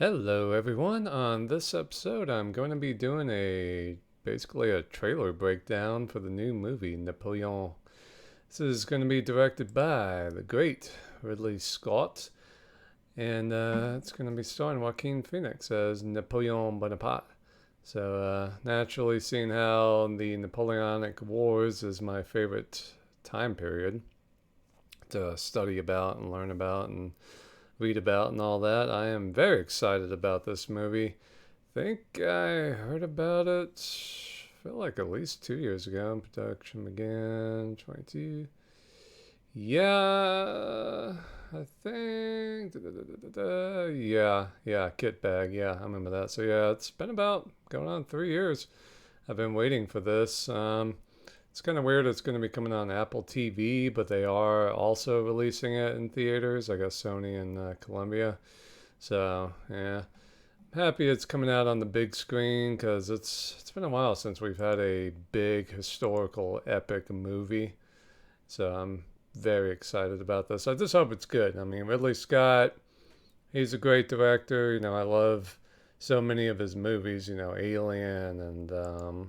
Hello everyone. On this episode I'm going to be doing basically a trailer breakdown for the new movie Napoleon. This is going to be directed by the great Ridley Scott, and it's going to be starring Joaquin Phoenix as Napoleon Bonaparte. So naturally, seeing how the Napoleonic Wars is my favorite time period to study about and learn about and read about and all that, I am very excited about this movie. Think I heard about it, I feel like at least 2 years ago. Production began 22. Yeah, I think. Yeah, Kit Bag. Yeah, I remember that. So yeah, it's been about going on 3 years. I've been waiting for this. It's kind of weird. It's going to be coming on Apple TV, but they are also releasing it in theaters. I guess Sony and Columbia. So yeah, I'm happy it's coming out on the big screen because it's been a while since we've had a big historical epic movie. So I'm very excited about this. I just hope it's good. I mean, Ridley Scott, he's a great director. I love so many of his movies. Alien and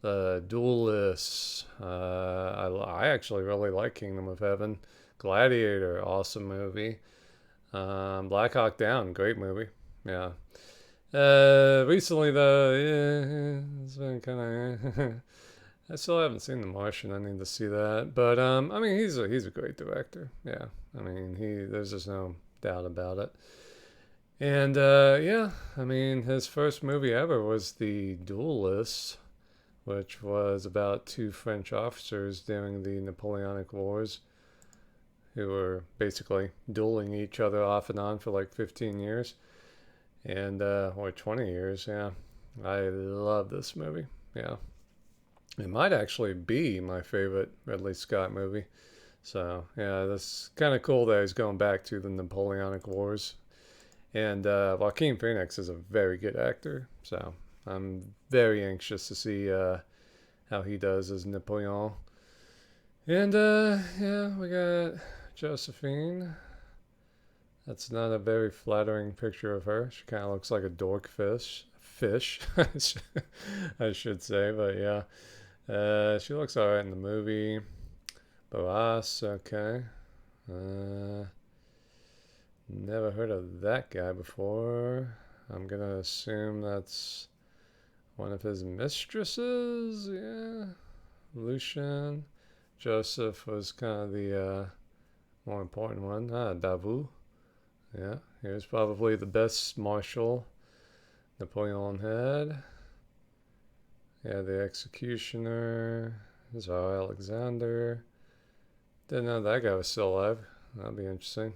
the Duelists. I actually really like Kingdom of Heaven. Gladiator, awesome movie. Black Hawk Down, great movie. Yeah. Recently though, yeah, it's been kind of. I still haven't seen The Martian. I need to see that. But I mean, he's a great director. Yeah. I mean, there's just no doubt about it. And yeah, I mean, his first movie ever was The Duelist, which was about two French officers during the Napoleonic Wars who were basically dueling each other off and on for like 15 years and or 20 years. Yeah, I love this movie. Yeah, it might actually be my favorite Ridley Scott movie. So yeah, that's kind of cool that he's going back to the Napoleonic Wars. And Joaquin Phoenix is a very good actor. So I'm very anxious to see how he does as Napoleon. And yeah, we got Josephine. That's not a very flattering picture of her. She kind of looks like a dork fish, I should say. But yeah, she looks alright in the movie. Boas, okay. Uh, Never heard of that guy before. I'm gonna assume that's one of his mistresses. Yeah, Lucian. Joseph was kind of the more important one. Davout. Yeah, he was probably the best marshal Napoleon had. Yeah, the executioner. Tsar Alexander. Didn't know that guy was still alive. That'd be interesting.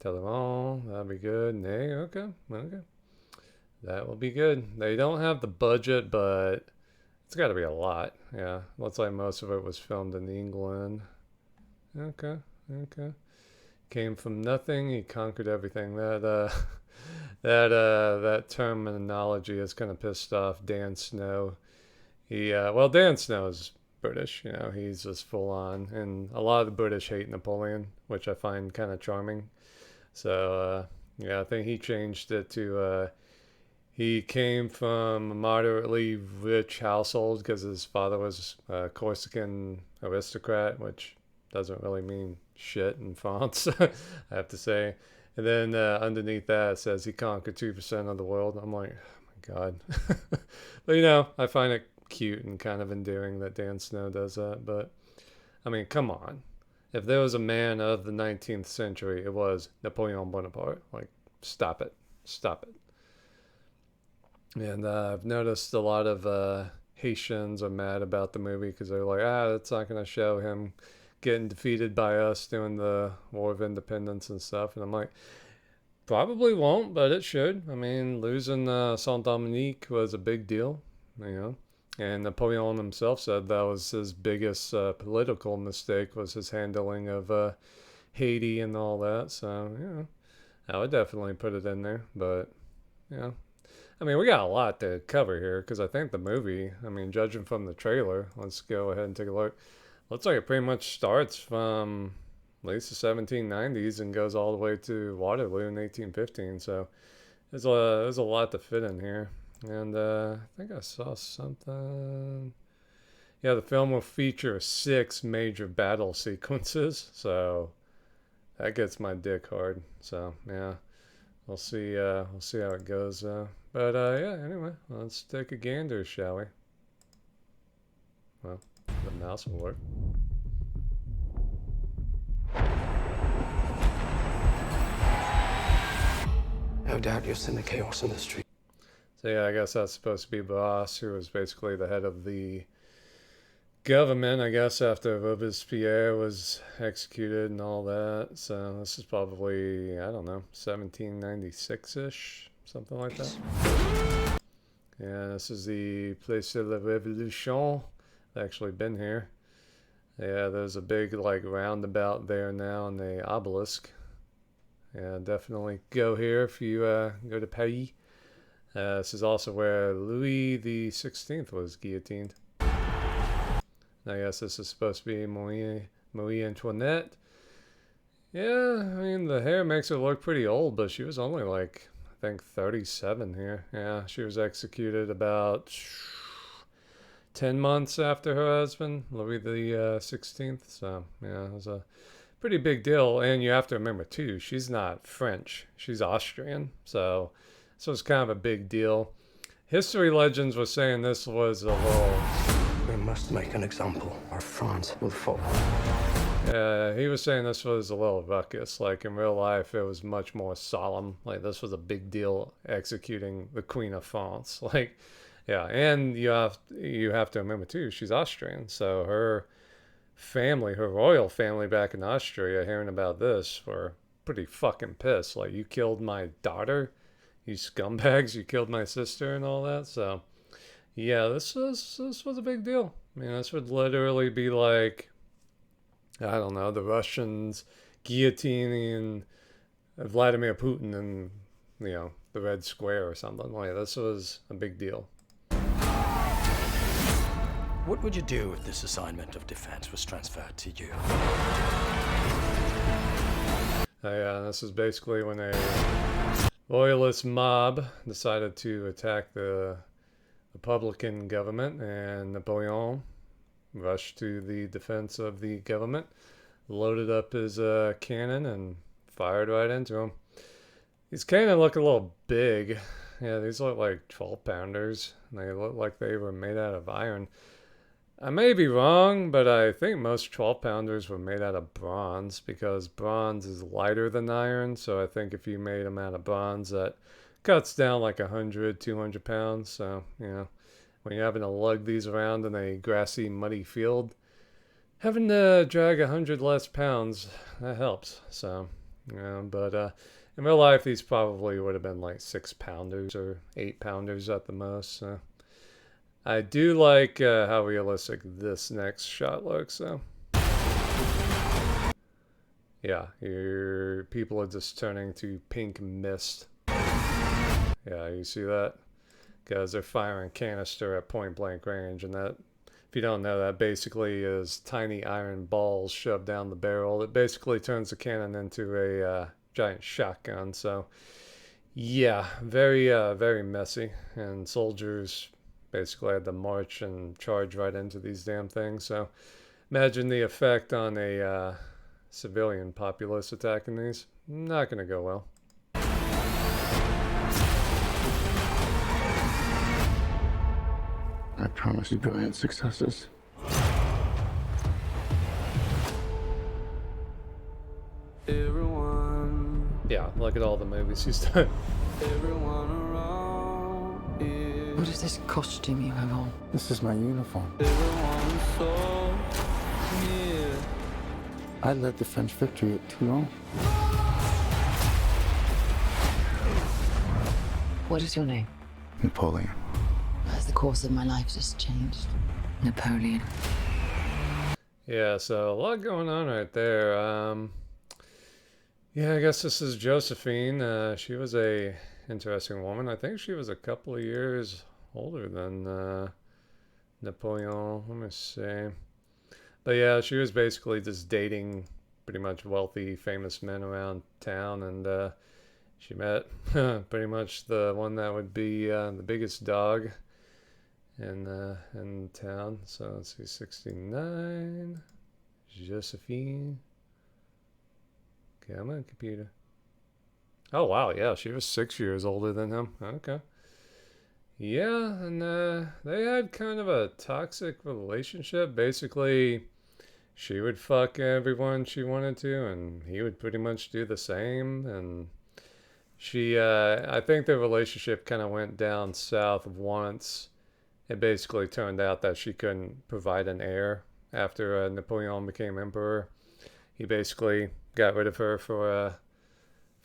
Talleyrand. That'd be good. Nay, okay. Okay. That will be good. They don't have the budget, but it's got to be a lot. Yeah, looks like most of it was filmed in England. Okay, okay. Came from nothing. He conquered everything. That terminology has kind of pissed off Dan Snow. Well, Dan Snow is British. He's just full on, and a lot of the British hate Napoleon, which I find kind of charming. So yeah, I think he changed it to he came from a moderately rich household because his father was a Corsican aristocrat, which doesn't really mean shit in France, I have to say. And then underneath that it says he conquered 2% of the world. I'm like, oh my god. But I find it cute and kind of endearing that Dan Snow does that. But I mean, come on. If there was a man of the 19th century, it was Napoleon Bonaparte. Like, stop it. Stop it. And I've noticed a lot of Haitians are mad about the movie because they're like, that's not going to show him getting defeated by us during the War of Independence and stuff. And I'm like, probably won't, but it should. I mean, losing Saint Dominique was a big deal, you know. And Napoleon himself said that was his biggest political mistake was his handling of Haiti and all that. So, I would definitely put it in there. But, yeah, I mean, we got a lot to cover here because I think the movie, I mean, judging from the trailer, let's go ahead and take a look. Looks like it pretty much starts from at least the 1790s and goes all the way to Waterloo in 1815. So there's a lot to fit in here. And I think I saw something. Yeah, the film will feature 6 major battle sequences, so that gets my dick hard. So yeah, we'll see. We'll see how it goes. But yeah. Anyway, let's take a gander, shall we? Well, the mouse will work. No doubt you'll send the chaos in the street. So yeah, I guess that's supposed to be Boss, who was basically the head of the government, I guess, after Robespierre was executed and all that. So this is probably, I don't know, 1796-ish, something like that. Yeah, this is the Place de la Révolution. I've actually been here. Yeah, there's a big like roundabout there now in the obelisk. Yeah, definitely go here if you go to Paris. This is also where Louis the 16th was guillotined. I guess this is supposed to be Marie Antoinette. Yeah, I mean, the hair makes her look pretty old, but she was only like, I think, 37 here. Yeah, she was executed about 10 months after her husband, Louis the 16th. So, yeah, it was a pretty big deal. And you have to remember, too, she's not French. She's Austrian. So it's kind of a big deal. History legends were saying this was a little... We must make an example, or France will fall. He was saying this was a little ruckus. Like, in real life, it was much more solemn. Like, this was a big deal, executing the Queen of France. Like, yeah, and you have to remember, too, she's Austrian. So her family, her royal family back in Austria, hearing about this, were pretty fucking pissed. Like, you killed my daughter? You scumbags, you killed my sister and all that. So, yeah, this was a big deal. I mean, this would literally be like, I don't know, the Russians guillotining Vladimir Putin in, the Red Square or something. Like, this was a big deal. What would you do if this assignment of defense was transferred to you? Yeah, this is basically when a loyalist mob decided to attack the Republican government, and Napoleon rushed to the defense of the government, loaded up his cannon, and fired right into him. These cannon look a little big. Yeah, these look like 12-pounders. They look like they were made out of iron. I may be wrong, but I think most 12-pounders were made out of bronze, because bronze is lighter than iron. So I think if you made them out of bronze, that cuts down like 100, 200 pounds. So, when you're having to lug these around in a grassy, muddy field, having to drag 100 less pounds, that helps. So, but in real life, these probably would have been like 6-pounders or 8-pounders at the most. So I do like how realistic this next shot looks. So yeah, your people are just turning to pink mist. Yeah, you see that? Because they're firing canister at point blank range, and that, if you don't know, that basically is tiny iron balls shoved down the barrel. It basically turns the cannon into a giant shotgun. So yeah, very very messy, and soldiers basically had to march and charge right into these damn things. So imagine the effect on a civilian populace attacking these. Not gonna go well. I promise you brilliant successes. Yeah, look at all the movies he's done. What is this costume you have on? This is my uniform. I led the French victory at Toulon. What is your name? Napoleon. As the course of my life just changed. Napoleon. Yeah, so a lot going on right there. Yeah, I guess this is Josephine. She was a interesting woman. I think she was a couple of years older than Napoleon. Let me see. But yeah, she was basically just dating pretty much wealthy, famous men around town, and She met pretty much the one that would be the biggest dog in town. So let's see, 69. Josephine. Come on, computer. Oh, wow. Yeah, she was 6 years older than him. Okay. Yeah, and they had kind of a toxic relationship. Basically, she would fuck everyone she wanted to, and he would pretty much do the same. And I think the relationship kind of went down south once. It basically turned out that she couldn't provide an heir after Napoleon became emperor. He basically got rid of her for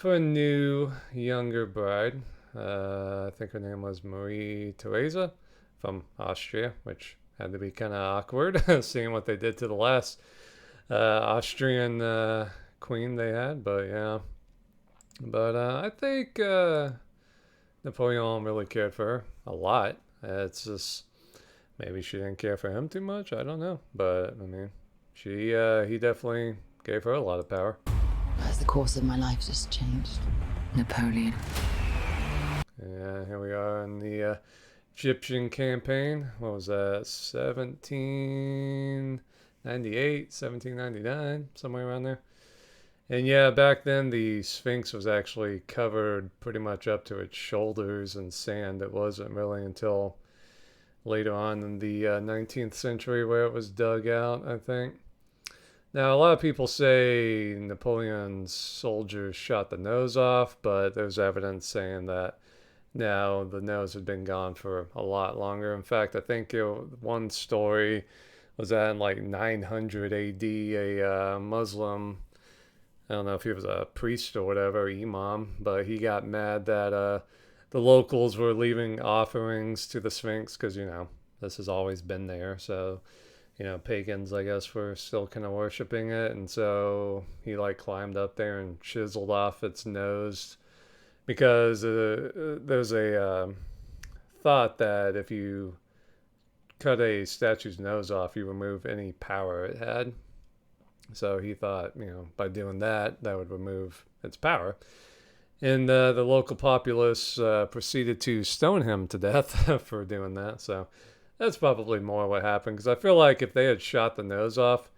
a new, younger bride. I think her name was Marie Theresa from Austria, which had to be kind of awkward seeing what they did to the last Austrian queen they had. But yeah, but I think Napoleon really cared for her a lot. It's just maybe she didn't care for him too much. I don't know, but I mean, he definitely gave her a lot of power. As the course of my life just changed. Napoleon. Yeah, here we are in the Egyptian campaign. What was that? 1798, 1799, somewhere around there. And yeah, back then the Sphinx was actually covered pretty much up to its shoulders in sand. It wasn't really until later on in the 19th century where it was dug out, I think. Now, a lot of people say Napoleon's soldiers shot the nose off, but there's evidence saying that now the nose had been gone for a lot longer. In fact, I think one story was that in like 900 AD, a Muslim, I don't know if he was a priest or whatever, imam, but he got mad that the locals were leaving offerings to the Sphinx because, this has always been there. So, pagans, I guess, were still kind of worshiping it. And so he like climbed up there and chiseled off its nose because there's a thought that if you cut a statue's nose off, you remove any power it had. So he thought, by doing that, that would remove its power. And the local populace proceeded to stone him to death for doing that. So that's probably more what happened, because I feel like if they had shot the nose off,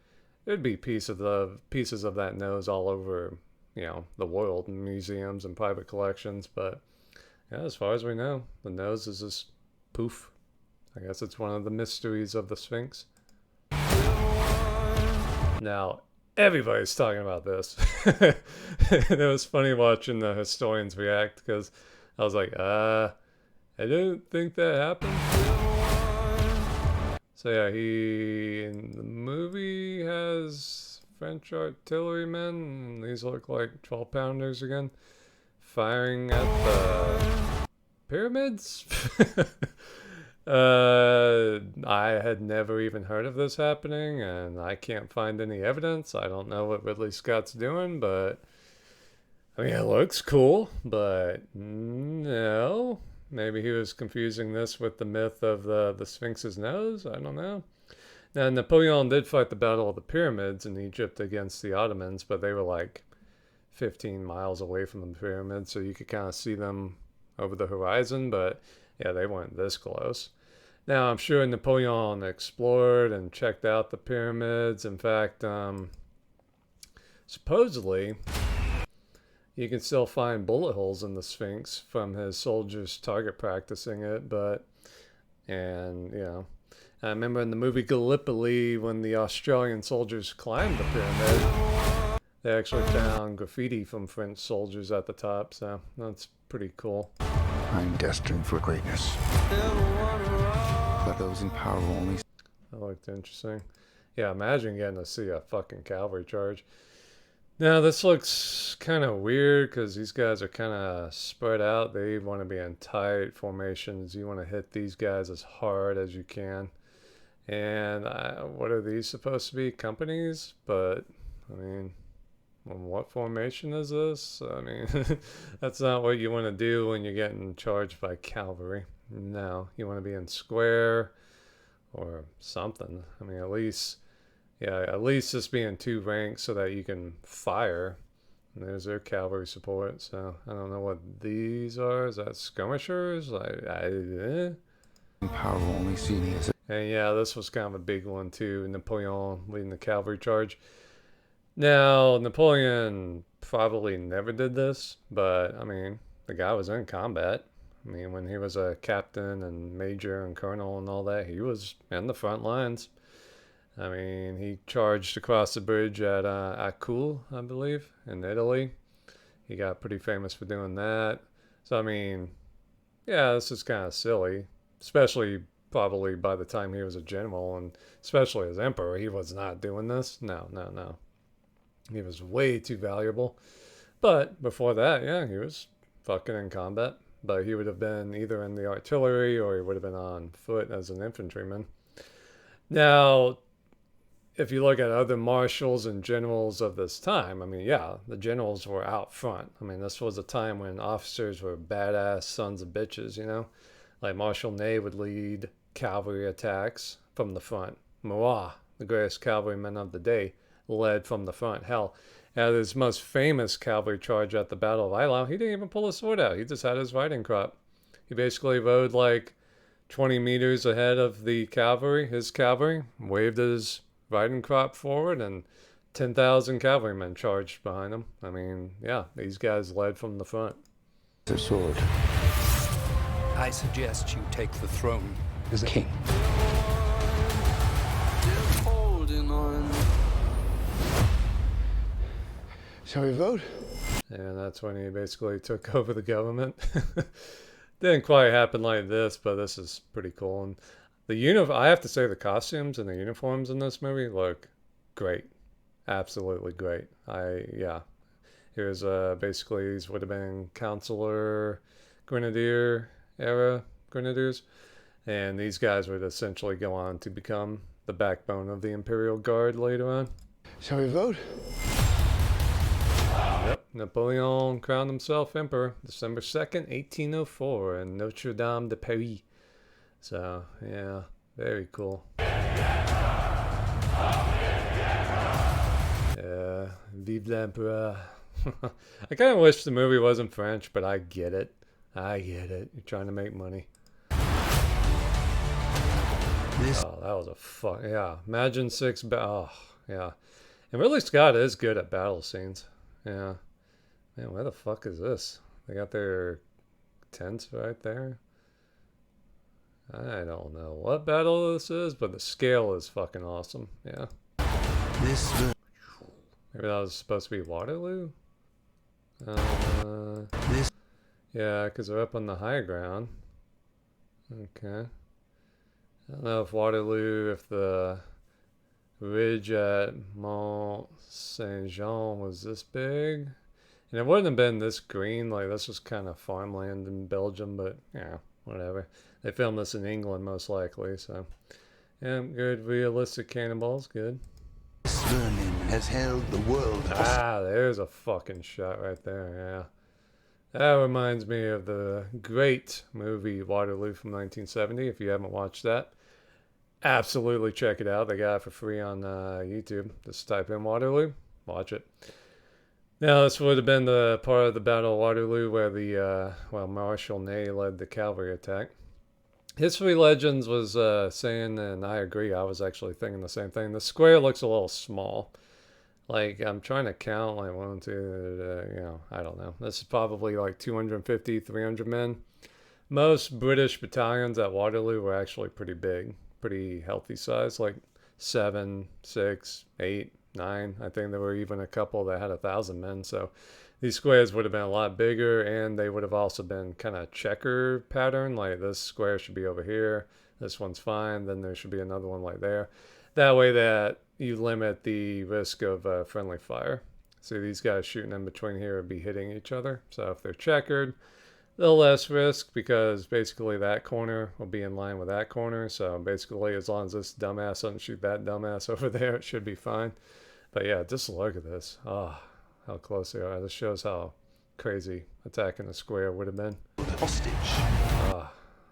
there'd be pieces of that nose all over, the world in museums and private collections. But yeah, as far as we know, the nose is just poof. I guess it's one of the mysteries of the Sphinx. Now, everybody's talking about this. It was funny watching the historians react, because I was like, I didn't think that happened. So yeah, he in the movie has French artillerymen, and these look like 12-pounders again, firing at the pyramids. I had never even heard of this happening, and I can't find any evidence. I don't know what Ridley Scott's doing, but I mean, it looks cool, but no. Maybe he was confusing this with the myth of the Sphinx's nose. I don't know. Now, Napoleon did fight the Battle of the Pyramids in Egypt against the Ottomans, but they were like 15 miles away from the pyramids, so you could kind of see them over the horizon, but yeah, they weren't this close. Now, I'm sure Napoleon explored and checked out the pyramids. In fact, supposedly, you can still find bullet holes in the Sphinx from his soldiers target practicing it, I remember in the movie Gallipoli, when the Australian soldiers climbed the pyramid, they actually found graffiti from French soldiers at the top, so that's pretty cool. I'm destined for greatness. But those in power will only... That looked interesting. Yeah, imagine getting to see a fucking cavalry charge. Now, this looks kind of weird because these guys are kind of spread out. They want to be in tight formations. You want to hit these guys as hard as you can. And what are these supposed to be? Companies? But, I mean, what formation is this? I mean, that's not what you want to do when you're getting charged by cavalry. No, you want to be in square or something. I mean, at least just be in two ranks so that you can fire And there's their cavalry support. So I don't know what these are. Is that skirmishers? Power will only see me as a And yeah, this was kind of a big one too. Napoleon leading the cavalry charge. Now, Napoleon probably never did this, but I mean, the guy was in combat. I mean, when he was a captain and major and colonel and all that, he was in the front lines. I mean, he charged across the bridge at Acul, I believe, in Italy. He got pretty famous for doing that. So, I mean, yeah, this is kind of silly, especially probably by the time he was a general and especially as emperor. He was not doing this. No, no, no. He was way too valuable. But before that, yeah, he was fucking in combat. But he would have been either in the artillery or he would have been on foot as an infantryman. Now, if you look at other marshals and generals of this time, I mean, yeah, the generals were out front. I mean, this was a time when officers were badass sons of bitches, you know? Like Marshal Ney would lead cavalry attacks from the front. Murat, the greatest cavalryman of the day, led from the front. Hell, at his most famous cavalry charge at the Battle of Eylau, he didn't even pull his sword out. He just had his riding crop. He basically rode like 20 meters ahead of the cavalry, his cavalry, waved his riding crop forward, and 10,000 cavalrymen charged behind him. I mean, yeah, these guys led from the front. sword. I suggest you take the throne. As a king. Shall we vote? And that's when he basically took over the government. Didn't quite happen like this, but this is pretty cool. And I have to say the costumes and the uniforms in this movie look great. Absolutely great. Yeah. Here's basically these would have been Consular Grenadier era Grenadiers. And these guys would essentially go on to become the backbone of the Imperial Guard later on. Shall we vote? Yep, Napoleon crowned himself emperor December 2nd, 1804 in Notre Dame de Paris. So, yeah, very cool. Yeah, vive l'empereur. I kind of wish the movie wasn't French, but I get it. I get it. You're trying to make money. Oh, that was a fun. Yeah, imagine oh, yeah. And Ridley Scott is good at battle scenes. Yeah. Man, where the fuck is this? They got their tents right there. I don't know what battle this is, but the scale is fucking awesome. Yeah. Maybe that was supposed to be Waterloo? Yeah, because they're up on the high ground. Okay. I don't know if Waterloo, if the ridge at Mont Saint-Jean was this big. And it wouldn't have been this green. Like, this was kind of farmland in Belgium, but yeah, whatever. They filmed this in England, most likely, so. Yeah, good. Realistic cannonballs, good. Vernon has held the world. There's a fucking shot right there, yeah. That reminds me of the great movie Waterloo from 1970, if you haven't watched that. Absolutely check it out. They got it for free on YouTube. Just type in Waterloo. Watch it. Now, this would have been the part of the Battle of Waterloo where the Marshal Ney led the cavalry attack. History Legends was saying, and I agree, I was actually thinking the same thing. The square looks a little small. Like, I'm trying to count, like, 1, 2, I don't know. This is probably like 250, 300 men. Most British battalions at Waterloo were actually pretty big. Pretty healthy size, like 7, 6, 8, 9. I think there were even a couple that had 1,000 men. So these squares would have been a lot bigger, and they would have also been kind of checker pattern. Like this square should be over here. This one's fine. Then there should be another one like there. That way that you limit the risk of friendly fire. See, these guys shooting in between here would be hitting each other. So if they're checkered, a little less risk because basically that corner will be in line with that corner. So basically as long as this dumbass doesn't shoot that dumbass over there, it should be fine. But yeah, just look at this. Oh, how close they are. This shows how crazy attacking the square would have been. Hostage.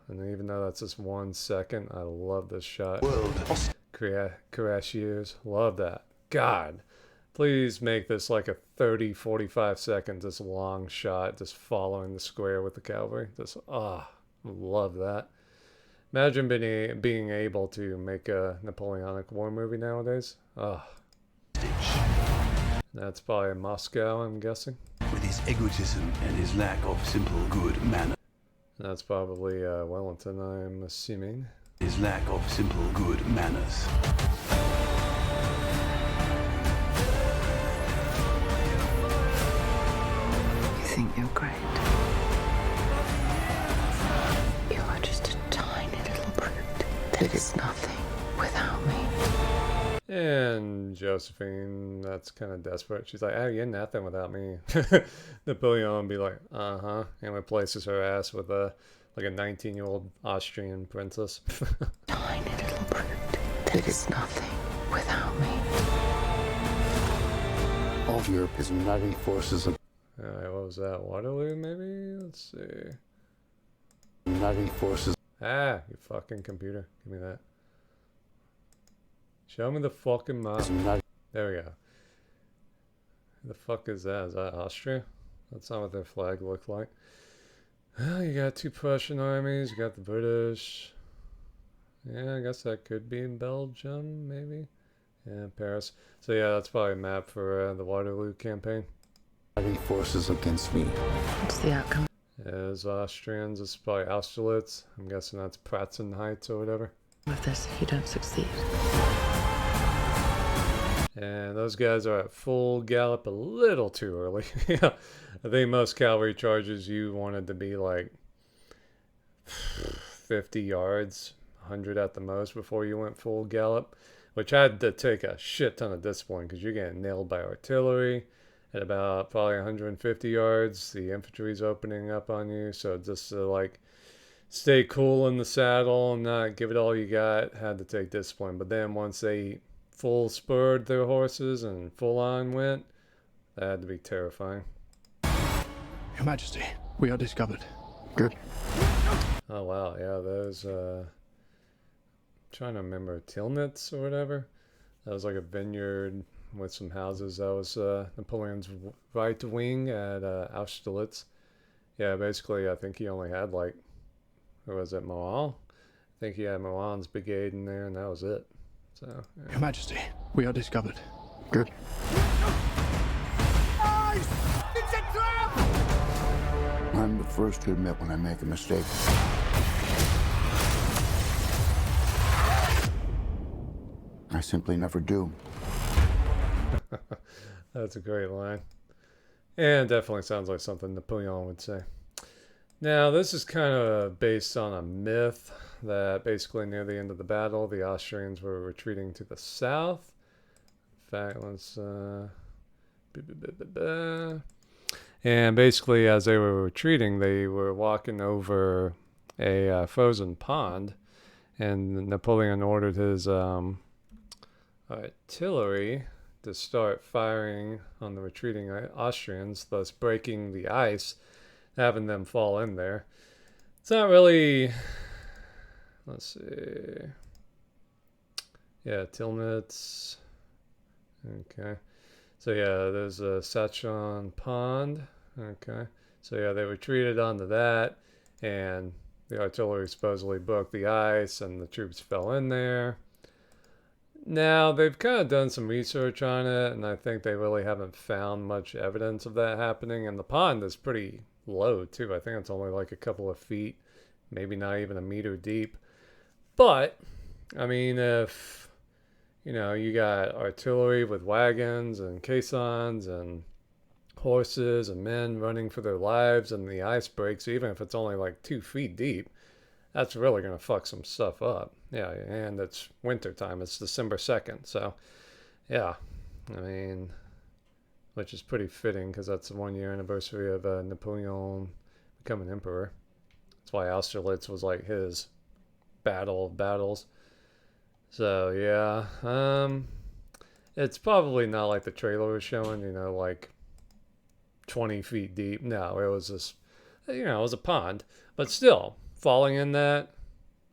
And even though that's just 1 second, I love this shot. World hostage. Cuirassiers. Love that. God. Please make this like a 30, 45 second, just long shot, just following the square with the cavalry. Just, love that. Imagine being able to make a Napoleonic War movie nowadays. That's probably in Moscow, I'm guessing. With his egotism and his lack of simple good manners. That's probably Wellington, I'm assuming. His lack of simple good manners. You think you're great. You are just a tiny little brute that is nothing without me. And Josephine, that's kind of desperate. She's like, oh, you're nothing without me. Napoleon would be like, uh-huh. And replaces her ass with like a 19-year-old Austrian princess. Tiny little brute that is nothing without me. All of Europe is uniting forces. Alright, what was that? Waterloo, maybe? Let's see. Uniting forces. Ah, you fucking computer. Give me that. Show me the fucking map. There we go. Who the fuck is that? Is that Austria? That's not what their flag looked like. Well, you got two Prussian armies. You got the British. Yeah, I guess that could be in Belgium, maybe. Yeah, Paris. So yeah, that's probably a map for the Waterloo campaign. Uniting forces against me. What's the outcome? As Austrians, it's probably Austerlitz. I'm guessing that's Pratzen Heights or whatever. With this, if you don't succeed. And those guys are at full gallop a little too early. Yeah, I think most cavalry charges you wanted to be like 50 yards, 100 at the most before you went full gallop, which had to take a shit ton of discipline because you're getting nailed by artillery at about probably 150 yards. The infantry's opening up on you, so just to like stay cool in the saddle and not give it all you got, had to take discipline. But then once they full spurred their horses and full on went, that had to be terrifying. Your Majesty, we are discovered. Good. Oh wow, yeah, those trying to remember Tilnitz or whatever. That was like a vineyard with some houses. That was Napoleon's right wing at Austerlitz. Yeah, basically I think he only had like, or was it Moran? I think he had Moran's brigade in there and that was it. So, yeah. Your Majesty, we are discovered. Good. It's a trap! I'm the first to admit when I make a mistake. I simply never do. That's a great line. And definitely sounds like something Napoleon would say. Now, this is kind of based on a myth that basically near the end of the battle, the Austrians were retreating to the south. In fact, let's... And basically, as they were retreating, they were walking over a frozen pond, and Napoleon ordered his artillery to start firing on the retreating Austrians, thus breaking the ice, having them fall in there. It's not really... Let's see. Yeah, Tilnitz. Okay. So yeah, there's a Sachon Pond. Okay. So yeah, they retreated onto that, and the artillery supposedly broke the ice, and the troops fell in there. Now, they've kind of done some research on it, and I think they really haven't found much evidence of that happening. And the pond is pretty low, too. I think it's only like a couple of feet, maybe not even a meter deep. But, I mean, if, you know, you got artillery with wagons and caissons and horses and men running for their lives, and the ice breaks, even if it's only like 2 feet deep, that's really going to fuck some stuff up. Yeah, and it's winter time. It's December 2nd. So, yeah, I mean, which is pretty fitting because that's the 1-year anniversary of Napoleon becoming emperor. That's why Austerlitz was like his battle of battles. So, yeah, it's probably not like the trailer was showing, you know, like 20 feet deep. No, it was just, you know, it was a pond. But still, falling in that,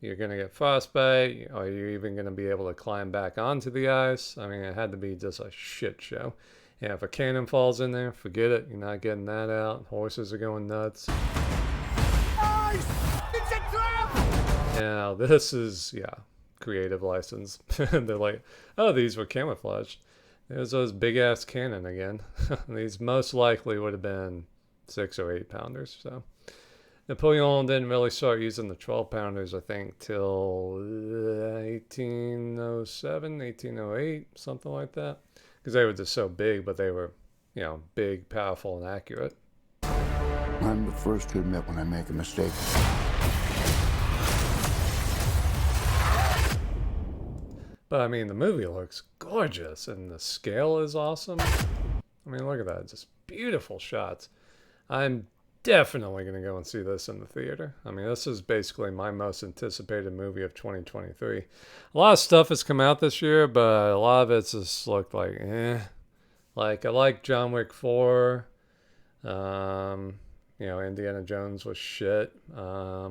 you're going to get frostbite? Are you even going to be able to climb back onto the ice? I mean, it had to be just a shit show. Yeah, if a cannon falls in there, forget it. You're not getting that out. Horses are going nuts. Ice! It's a trap! Now, this is, yeah, creative license. They're like, oh, these were camouflaged. There's those big-ass cannon again. These most likely would have been 6 or 8 pounders, so. Napoleon didn't really start using the 12 pounders, I think, till 1807, 1808, something like that. Because they were just so big, but they were, you know, big, powerful, and accurate. I'm the first to admit when I make a mistake. But I mean, the movie looks gorgeous, and the scale is awesome. I mean, look at that. Just beautiful shots. I'm definitely going to go and see this in the theater. I mean, this is basically my most anticipated movie of 2023. A lot of stuff has come out this year, but a lot of it's just looked like, eh. Like, I like John Wick 4. You know, Indiana Jones was shit. I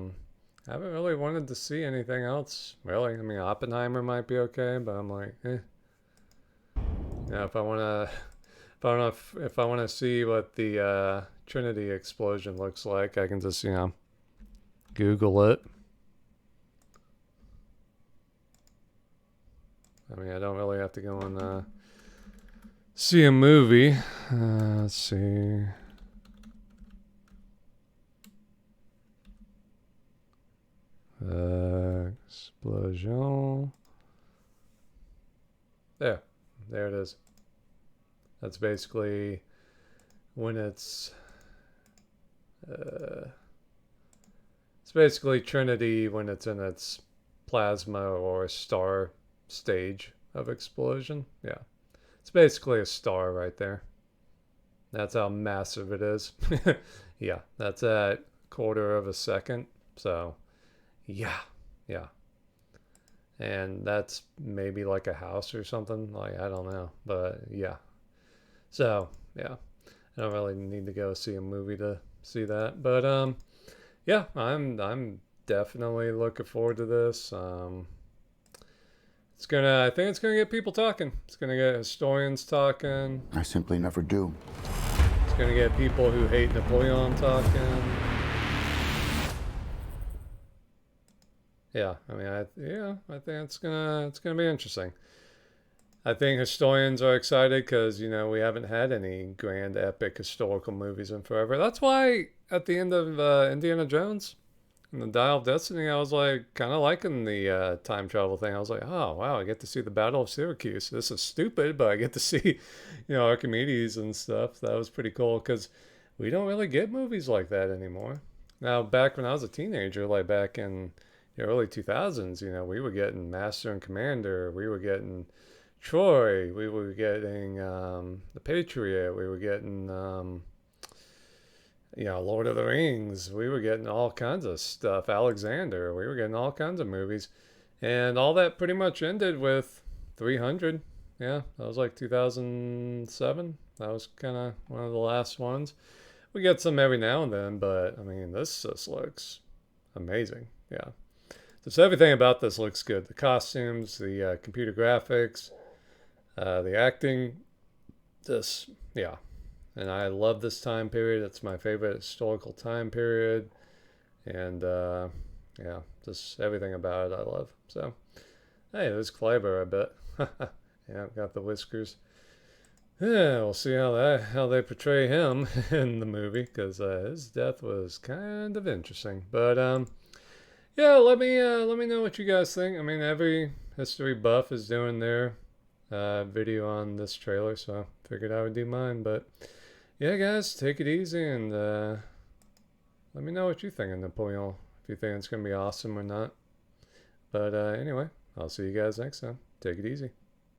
haven't really wanted to see anything else, really. I mean, Oppenheimer might be okay, but I'm like, eh. You know, if I want to see what the Trinity explosion looks like, I can just, you know, Google it. I mean, I don't really have to go and see a movie. Let's see. Explosion. There it is. That's basically when it's basically Trinity when it's in its plasma or star stage of explosion. Yeah, it's basically a star right there. That's how massive it is. Yeah, that's at 1/4 of a second. So yeah. And that's maybe like a house or something. Like, I don't know. But yeah. So, yeah. I don't really need to go see a movie to see that. But yeah, I'm definitely looking forward to this. I think it's gonna get people talking. It's gonna get historians talking. I simply never do. It's gonna get people who hate Napoleon talking. Yeah, I mean, I think it's gonna be interesting. I think historians are excited because, you know, we haven't had any grand epic historical movies in forever. That's why at the end of Indiana Jones and the Dial of Destiny, I was like kind of liking the time travel thing. I was like, oh wow, I get to see the Battle of Syracuse. This is stupid, but I get to see, you know, Archimedes and stuff. That was pretty cool because we don't really get movies like that anymore. Now, back when I was a teenager, like back in the early 2000s, you know, we were getting Master and Commander, we were getting Troy, we were getting The Patriot, we were getting, you know, Lord of the Rings, we were getting all kinds of stuff, Alexander, we were getting all kinds of movies, and all that pretty much ended with 300. Yeah, that was like 2007. That was kind of one of the last ones. We get some every now and then, but I mean, this just looks amazing. Yeah. Just everything about this looks good. The costumes, the computer graphics, the acting, just, yeah. And I love this time period. It's my favorite historical time period. And, yeah, just everything about it I love. So, hey, there's Kleber, I bet. Yeah, got the whiskers. Yeah, we'll see how they portray him in the movie, because his death was kind of interesting. But, yeah, let me know what you guys think. I mean, every history buff is doing their video on this trailer, so I figured I would do mine. But yeah, guys, take it easy and let me know what you think of Napoleon. If you think it's gonna be awesome or not. But anyway, I'll see you guys next time. Take it easy.